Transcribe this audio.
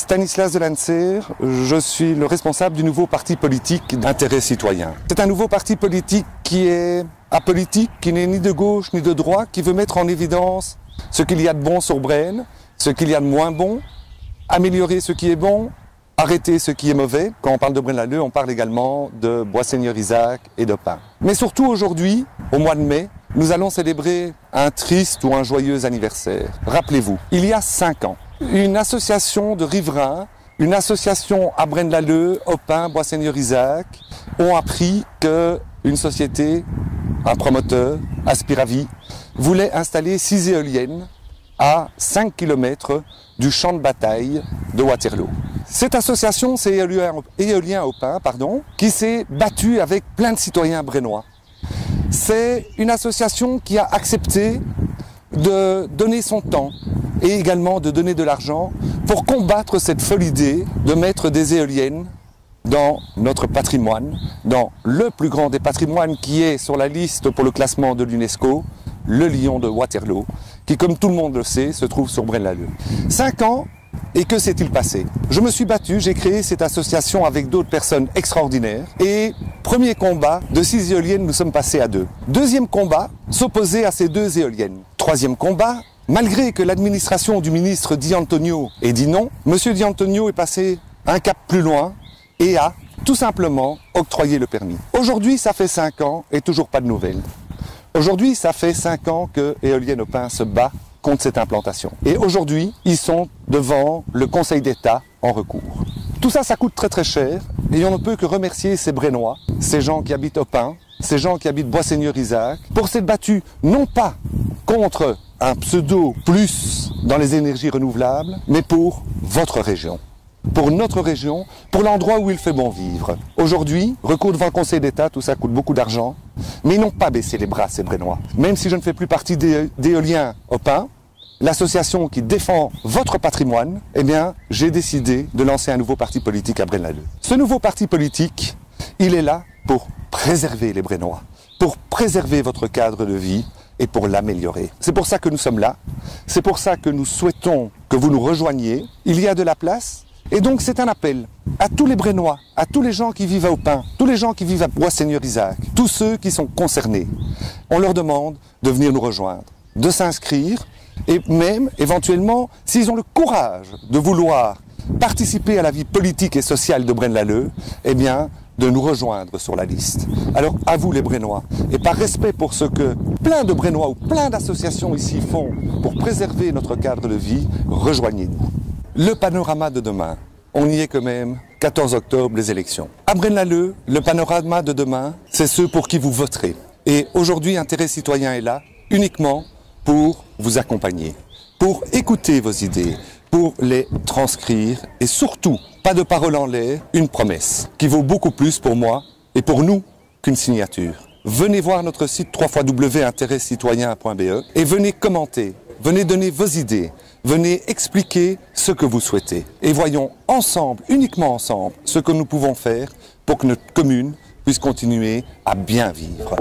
Stanislas Delancer, je suis le responsable du nouveau parti politique d'intérêt citoyen. C'est un nouveau parti politique qui est apolitique, qui n'est ni de gauche ni de droite, qui veut mettre en évidence ce qu'il y a de bon sur Braine, ce qu'il y a de moins bon, améliorer ce qui est bon, arrêter ce qui est mauvais. Quand on parle de Braine-l'Alleud, on parle également de Bois-Seigneur-Isaac et de Pin. Mais surtout aujourd'hui, au mois de mai, nous allons célébrer un triste ou un joyeux anniversaire. Rappelez-vous, il y a 5 ans, une association de riverains, une association à Braine-l'Alleud, Opin, Bois-Seigneur-Isaac, ont appris qu'une société, un promoteur, Aspiravie, voulait installer 6 éoliennes à 5 km du champ de bataille de Waterloo. Cette association, c'est Éolien Opin, qui s'est battue avec plein de citoyens brennois. C'est une association qui a accepté de donner son temps et également de donner de l'argent pour combattre cette folle idée de mettre des éoliennes dans notre patrimoine, dans le plus grand des patrimoines qui est sur la liste pour le classement de l'UNESCO, le Lion de Waterloo, qui, comme tout le monde le sait, se trouve sur Braine-l'Alleud. 5 ans, et que s'est-il passé? Je me suis battu, j'ai créé cette association avec d'autres personnes extraordinaires, et premier combat, de 6 éoliennes, nous sommes passés à 2. Deuxième combat, s'opposer à ces 2 éoliennes. Troisième combat, malgré que l'administration du ministre Di Antonio ait dit non, Monsieur Di Antonio est passé un cap plus loin et a tout simplement octroyé le permis. Aujourd'hui, ça fait 5 ans et toujours pas de nouvelles. Aujourd'hui, ça fait 5 ans que Éolienne Opin se bat contre cette implantation. Et aujourd'hui, ils sont devant le Conseil d'État en recours. Tout ça, ça coûte très très cher et on ne peut que remercier ces Brennois, ces gens qui habitent Opin, ces gens qui habitent Bois-Seigneur-Isaac, pour s'être battus non pas contre un pseudo plus dans les énergies renouvelables, mais pour votre région. Pour notre région, pour l'endroit où il fait bon vivre. Aujourd'hui, recours devant le Conseil d'État, tout ça coûte beaucoup d'argent, mais ils n'ont pas baissé les bras, ces Brennois. Même si je ne fais plus partie d'Éolien Opin, l'association qui défend votre patrimoine, eh bien, j'ai décidé de lancer un nouveau parti politique à Braine-l'Alleud. Ce nouveau parti politique, il est là pour préserver les Brennois, pour préserver votre cadre de vie et pour l'améliorer. C'est pour ça que nous sommes là, c'est pour ça que nous souhaitons que vous nous rejoigniez. Il y a de la place. Et donc c'est un appel à tous les Brennois, à tous les gens qui vivent à Opin, tous les gens qui vivent à Bois-Seigneur-Isaac, tous ceux qui sont concernés. On leur demande de venir nous rejoindre, de s'inscrire et même éventuellement, s'ils ont le courage de vouloir participer à la vie politique et sociale de Braine-l'Alleud, eh bien de nous rejoindre sur la liste. Alors à vous les Brennois, et par respect pour ce que plein de Brennois ou plein d'associations ici font pour préserver notre cadre de vie, rejoignez-nous. Le panorama de demain, on y est quand même, 14 octobre, les élections. À Braine-l'Alleud, le panorama de demain, c'est ceux pour qui vous voterez. Et aujourd'hui, Intérêt Citoyen est là uniquement pour vous accompagner, pour écouter vos idées, pour les transcrire et surtout, pas de parole en l'air, une promesse qui vaut beaucoup plus pour moi et pour nous qu'une signature. Venez voir notre site www.intérêtcitoyen.be et venez commenter, venez donner vos idées, venez expliquer ce que vous souhaitez. Et voyons ensemble, uniquement ensemble, ce que nous pouvons faire pour que notre commune puisse continuer à bien vivre.